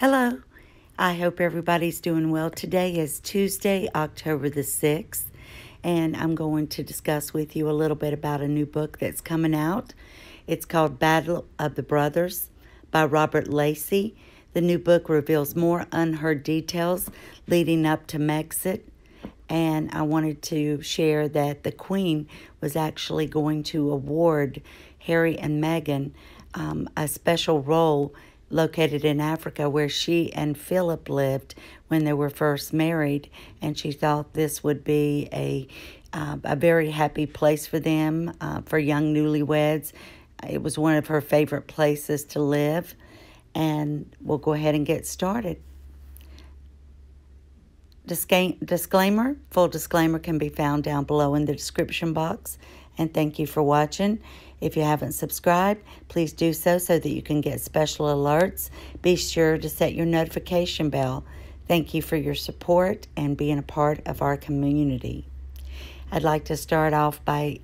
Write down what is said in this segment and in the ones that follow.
Hello. I hope everybody's doing well. Today is Tuesday, October the 6th, and I'm going to discuss with you a little bit about a new book that's coming out. It's called Battle of the Brothers by Robert Lacey. The new book reveals more unheard details leading up to Megxit, and I wanted to share that the Queen was actually going to award Harry and Meghan a special role located in Africa where she and Philip lived when they were first married, and she thought this would be a very happy place for them, for young newlyweds. It was one of her favorite places to live, and we'll go ahead and get started. Disclaimer, full disclaimer can be found down below in the description box, and thank you for watching. If you haven't subscribed, please do so that you can get special alerts. Be sure to set your notification bell. Thank you for your support and being a part of our community. I'd like to start off by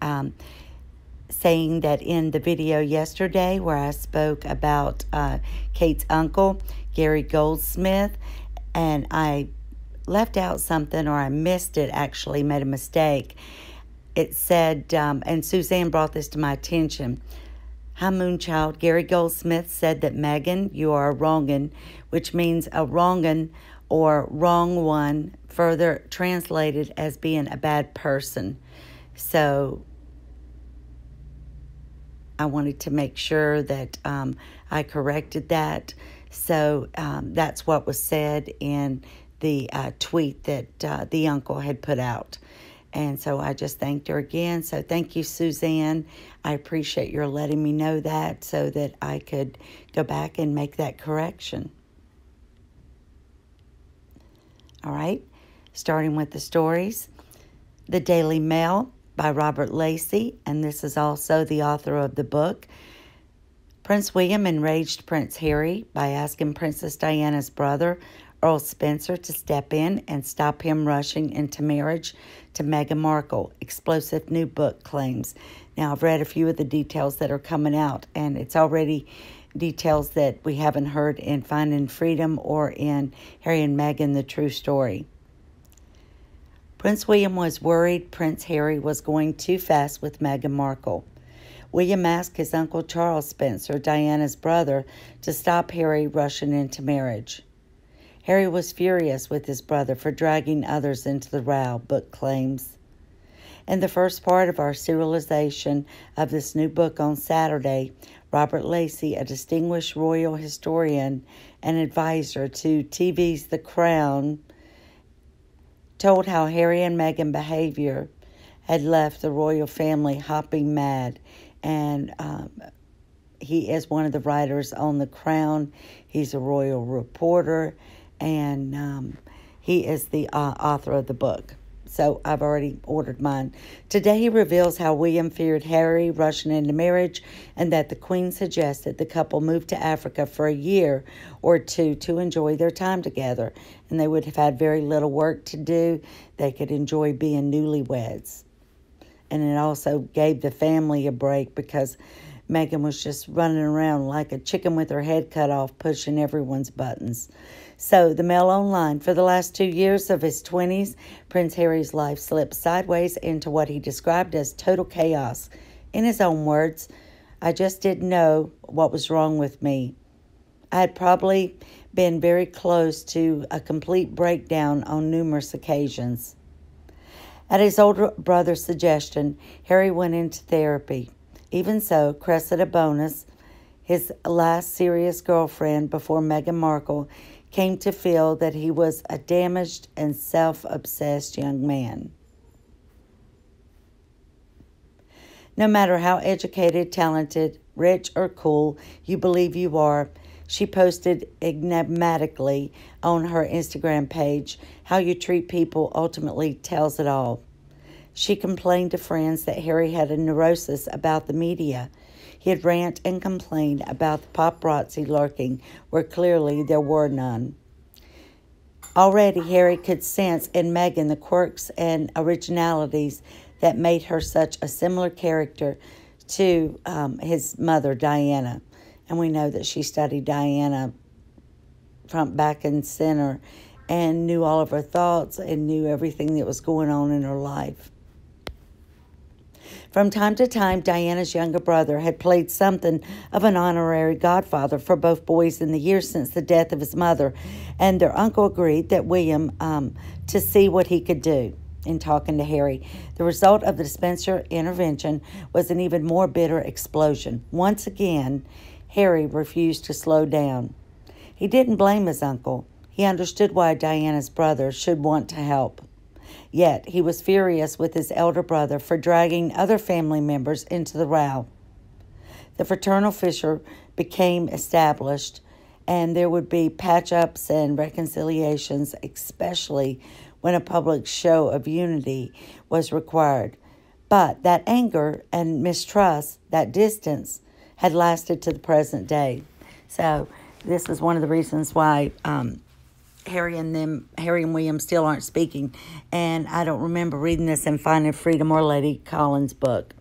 saying that in the video yesterday where I spoke about Kate's uncle, Gary Goldsmith, and I left out something, or I missed it, actually made a mistake. It said, and Suzanne brought this to my attention. Hi, Moonchild. Gary Goldsmith said that Meghan, you are a wrong'un, which means a wrong'un or wrong one, further translated as being a bad person. So I wanted to make sure that I corrected that. So that's what was said in the tweet that the uncle had put out. And so I just thanked her again. So thank you, Suzanne. I appreciate your letting me know that so that I could go back and make that correction. All right, starting with the stories. The Daily Mail by Robert Lacey, and this is also the author of the book. Prince William enraged Prince Harry by asking Princess Diana's brother, Earl Spencer, to step in and stop him rushing into marriage to Meghan Markle. Explosive new book claims. Now, I've read a few of the details that are coming out, and it's already details that we haven't heard in Finding Freedom or in Harry and Meghan, The True Story. Prince William was worried Prince Harry was going too fast with Meghan Markle. William asked his uncle Charles Spencer, Diana's brother, to stop Harry rushing into marriage. Harry was furious with his brother for dragging others into the row, book claims. In the first part of our serialization of this new book on Saturday, Robert Lacey, a distinguished royal historian and advisor to TV's The Crown, told how Harry and Meghan behavior had left the royal family hopping mad. And he is one of the writers on The Crown. He's a royal reporter, and he is the author of the book. So I've already ordered mine. Today he reveals how William feared Harry rushing into marriage and that the Queen suggested the couple move to Africa for a year or two to enjoy their time together. And they would have had very little work to do. They could enjoy being newlyweds. And it also gave the family a break because Meghan was just running around like a chicken with her head cut off, pushing everyone's buttons. So, the Mail Online. For the last 2 years of his 20s, Prince Harry's life slipped sideways into what he described as total chaos. In his own words, I just didn't know what was wrong with me. I had probably been very close to a complete breakdown on numerous occasions. At his older brother's suggestion, Harry went into therapy. Even so, Cressida Bonus, his last serious girlfriend before Meghan Markle, came to feel that he was a damaged and self-obsessed young man. No matter how educated, talented, rich, or cool you believe you are, she posted enigmatically on her Instagram page, how you treat people ultimately tells it all. She complained to friends that Harry had a neurosis about the media. He'd rant and complain about the paparazzi lurking where clearly there were none. Already Harry could sense in Meghan the quirks and originalities that made her such a similar character to his mother, Diana. And we know that she studied Diana front, back, and center, and knew all of her thoughts and knew everything that was going on in her life. From time to time, Diana's younger brother had played something of an honorary godfather for both boys in the years since the death of his mother, and their uncle agreed that William to see what he could do in talking to Harry. The result of the Spencer intervention was an even more bitter explosion. Once again, Harry refused to slow down. He didn't blame his uncle. He understood why Diana's brother should want to help. Yet he was furious with his elder brother for dragging other family members into the row. The fraternal fissure became established, and there would be patch-ups and reconciliations, especially when a public show of unity was required. But that anger and mistrust, that distance, had lasted to the present day. So this is one of the reasons why Harry and William still aren't speaking. And I don't remember reading this in Finding Freedom or Lady Collins' book.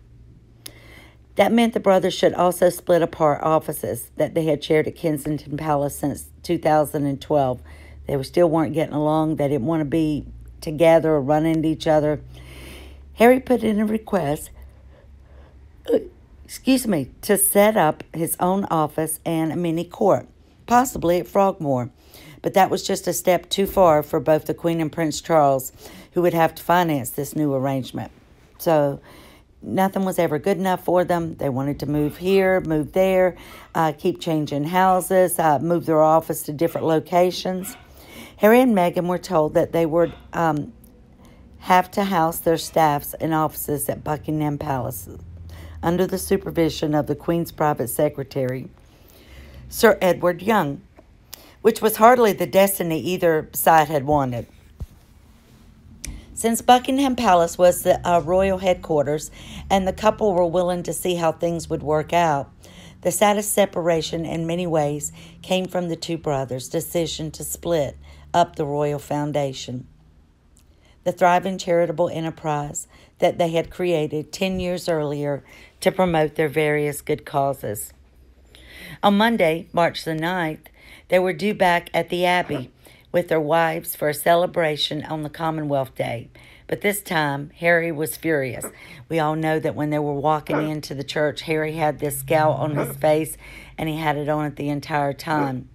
That meant the brothers should also split apart offices that they had shared at Kensington Palace since 2012. They still weren't getting along. They didn't want to be together or run into each other. Harry put in a request to set up his own office and a mini court, possibly at Frogmore. But that was just a step too far for both the Queen and Prince Charles, who would have to finance this new arrangement. So nothing was ever good enough for them. They wanted to move here, move there, keep changing houses, move their office to different locations. Harry and Meghan were told that they would have to house their staffs in offices at Buckingham Palace under the supervision of the Queen's private secretary, Sir Edward Young, which was hardly the destiny either side had wanted. Since Buckingham Palace was the royal headquarters and the couple were willing to see how things would work out, the saddest separation in many ways came from the two brothers' decision to split up the royal foundation, the thriving charitable enterprise that they had created 10 years earlier to promote their various good causes. On Monday, March the 9th, they were due back at the Abbey with their wives for a celebration on the Commonwealth Day. But this time, Harry was furious. We all know that when they were walking into the church, Harry had this scowl on his face, and he had it on it the entire time.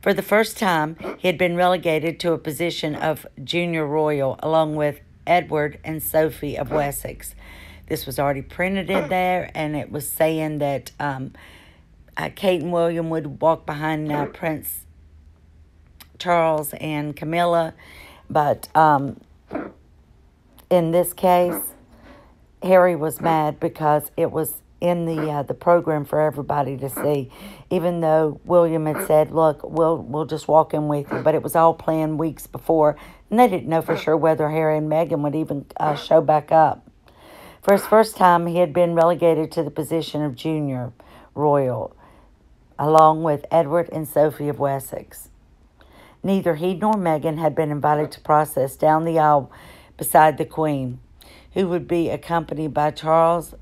For the first time, he had been relegated to a position of junior royal, along with Edward and Sophie of Wessex. This was already printed in there, and it was saying that Kate and William would walk behind Prince Charles and Camilla, but in this case, Harry was mad because it was in the program for everybody to see, even though William had said, "Look, we'll just walk in with you," but it was all planned weeks before, and they didn't know for sure whether Harry and Meghan would even show back up. For his first time, he had been relegated to the position of junior royal, along with Edward and Sophie of Wessex. Neither he nor Meghan had been invited to process down the aisle beside the Queen, who would be accompanied by Charles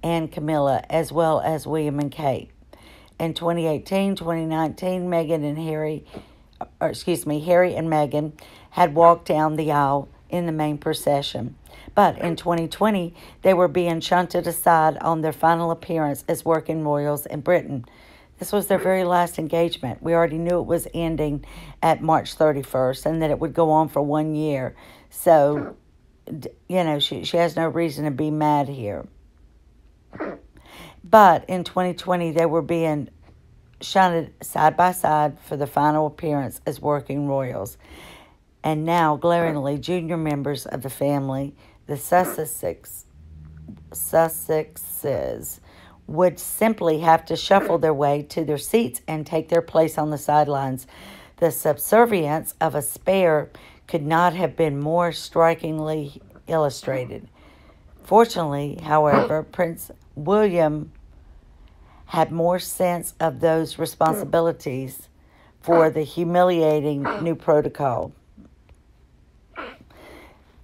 and Camilla, as well as William and Kate. In 2018-2019, Harry and Meghan had walked down the aisle in the main procession. But in 2020, they were being shunted aside on their final appearance as working royals in Britain. This was their very last engagement. We already knew it was ending at March 31st and that it would go on for 1 year. So, you know, she has no reason to be mad here. But in 2020, they were being shunted side by side for the final appearance as working royals. And now, glaringly, junior members of the family, the Sussexes, would simply have to shuffle their way to their seats and take their place on the sidelines. The subservience of a spare could not have been more strikingly illustrated. Fortunately, however, Prince William had more sense of those responsibilities for the humiliating new protocol.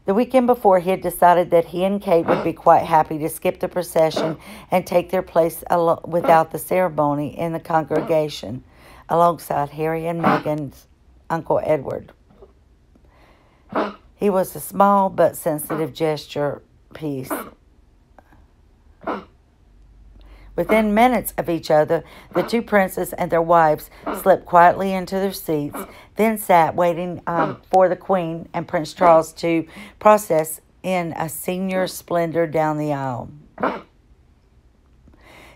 The weekend before, he had decided that he and Kate would be quite happy to skip the procession and take their place without the ceremony in the congregation. alongside Harry and Meghan's Uncle Edward. He was a small but sensitive gesture piece. Within minutes of each other, the two princes and their wives slipped quietly into their seats, then sat waiting for the Queen and Prince Charles to process in a senior splendor down the aisle.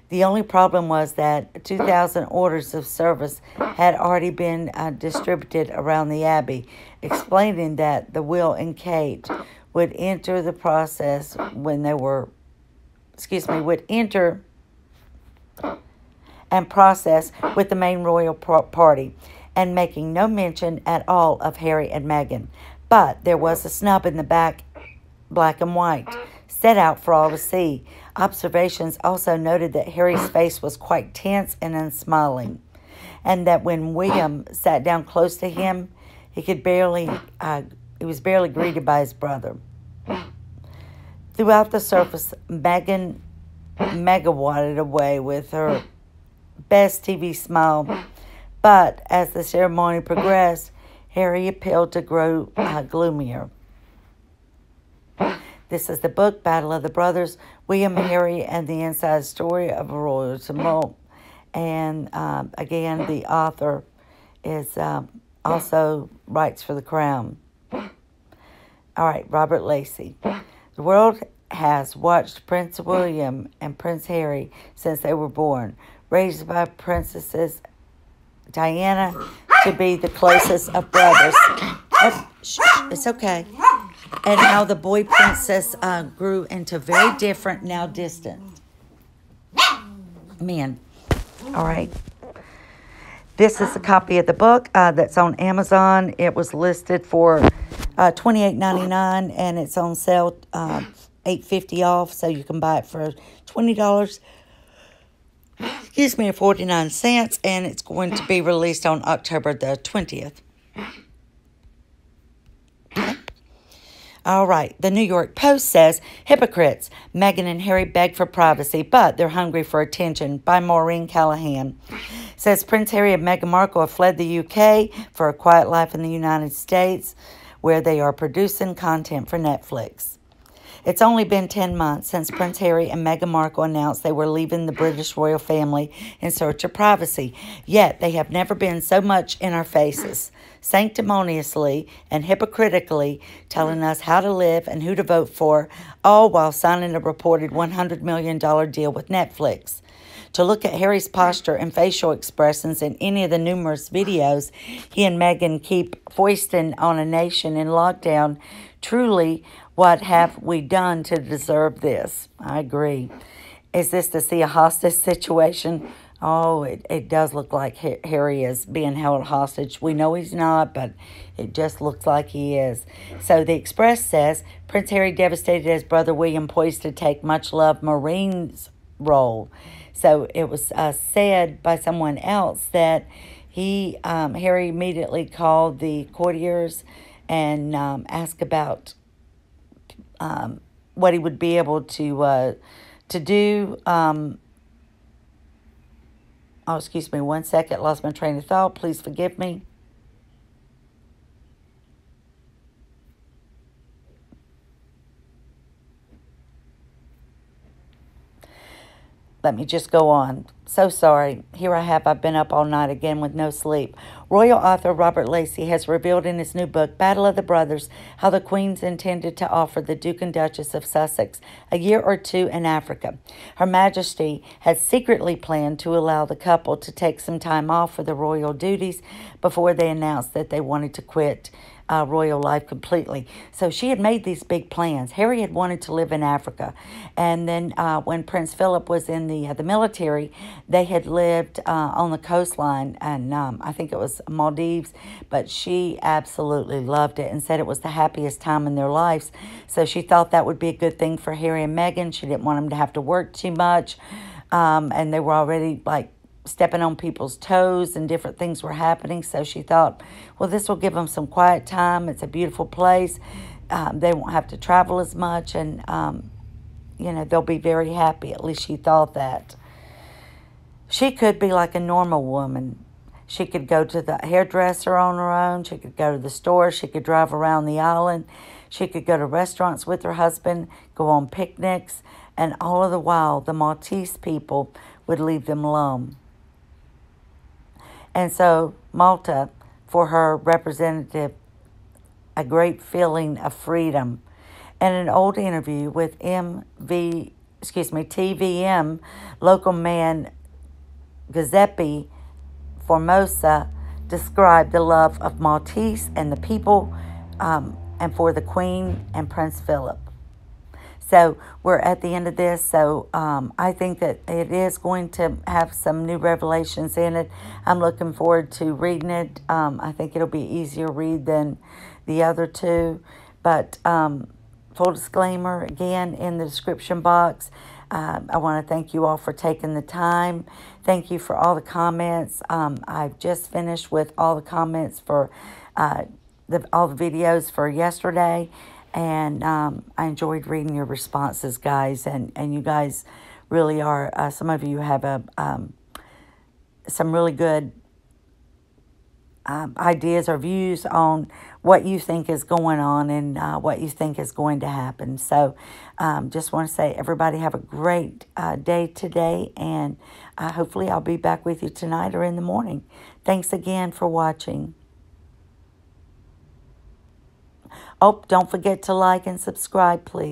The only problem was that 2,000 orders of service had already been distributed around the Abbey, explaining that the Will and Kate would enter the process when they were, would enter and process with the main royal party, and making no mention at all of Harry and Meghan. But there was a snub in the back, black and white, set out for all to see. Observations also noted that Harry's face was quite tense and unsmiling, and that when William sat down close to him, he was barely greeted by his brother. Throughout the surface, Meghan megawatted away with her best TV smile, but as the ceremony progressed, Harry appeared to grow gloomier. This is the book, Battle of the Brothers, William, Harry, and the Inside Story of a Royal Tumult. And again, the author is also writes for the Crown. All right, Robert Lacey. The world has watched Prince William and Prince Harry since they were born, raised by Princesses Diana to be the closest of brothers. It's okay. And how the boy princess grew into very different, now distant men. All right. This is a copy of the book that's on Amazon. It was listed for $28.99, and it's on sale $8.50 off, so you can buy it for $20. And 49 cents, and it's going to be released on October the 20th. Okay. All right. The New York Post says, Hypocrites. Meghan and Harry beg for privacy, but they're hungry for attention, by Maureen Callahan. Says Prince Harry and Meghan Markle have fled the UK for a quiet life in the United States, where they are producing content for Netflix. It's only been 10 months since Prince Harry and Meghan Markle announced they were leaving the British royal family in search of privacy. Yet they have never been so much in our faces, sanctimoniously and hypocritically telling us how to live and who to vote for, all while signing a reported $100 million deal with Netflix. To look at Harry's posture and facial expressions in any of the numerous videos he and Meghan keep foisting on a nation in lockdown, truly, what have we done to deserve this? I agree. Is this to see a hostage situation? Oh, it does look like Harry is being held hostage. We know he's not, but it just looks like he is. So the Express says, Prince Harry devastated his brother William, poised to take much-loved Maureen's role. So it was said by someone else that Harry immediately called the courtiers and asked about what he would be able to do. Oh, excuse me, 1 second. Lost my train of thought. Please forgive me. Let me just go on. So sorry. Here I have. I've been up all night again with no sleep. Royal author Robert Lacey has revealed in his new book, Battle of the Brothers, how the Queen's intended to offer the Duke and Duchess of Sussex a year or two in Africa. Her Majesty had secretly planned to allow the couple to take some time off for the royal duties before they announced that they wanted to quit royal life completely. So she had made these big plans. Harry had wanted to live in Africa, and then when Prince Philip was in the military, they had lived on the coastline, and I think it was Maldives, but she absolutely loved it and said it was the happiest time in their lives. So she thought that would be a good thing for Harry and Meghan. She didn't want them to have to work too much, and they were already like stepping on people's toes and different things were happening. So she thought, well, this will give them some quiet time. It's a beautiful place. They won't have to travel as much, and, they'll be very happy. At least she thought that. She could be like a normal woman. She could go to the hairdresser on her own. She could go to the store. She could drive around the island. She could go to restaurants with her husband, go on picnics, and all of the while, the Maltese people would leave them alone. And so Malta, for her, represented a great feeling of freedom. In an old interview with TVM, local man Giuseppe Formosa described the love of Maltese and the people and for the Queen and Prince Philip. So we're at the end of this, so I think that it is going to have some new revelations in it. I'm looking forward to reading it. I think it'll be easier read than the other two. But full disclaimer, again, in the description box, I want to thank you all for taking the time. Thank you for all the comments. I've just finished with all the comments for all the videos for yesterday. And I enjoyed reading your responses, guys. And you guys really are, some of you have some really good ideas or views on what you think is going on and what you think is going to happen. So just want to say, everybody have a great day today. And hopefully I'll be back with you tonight or in the morning. Thanks again for watching. Oh, don't forget to like and subscribe, please.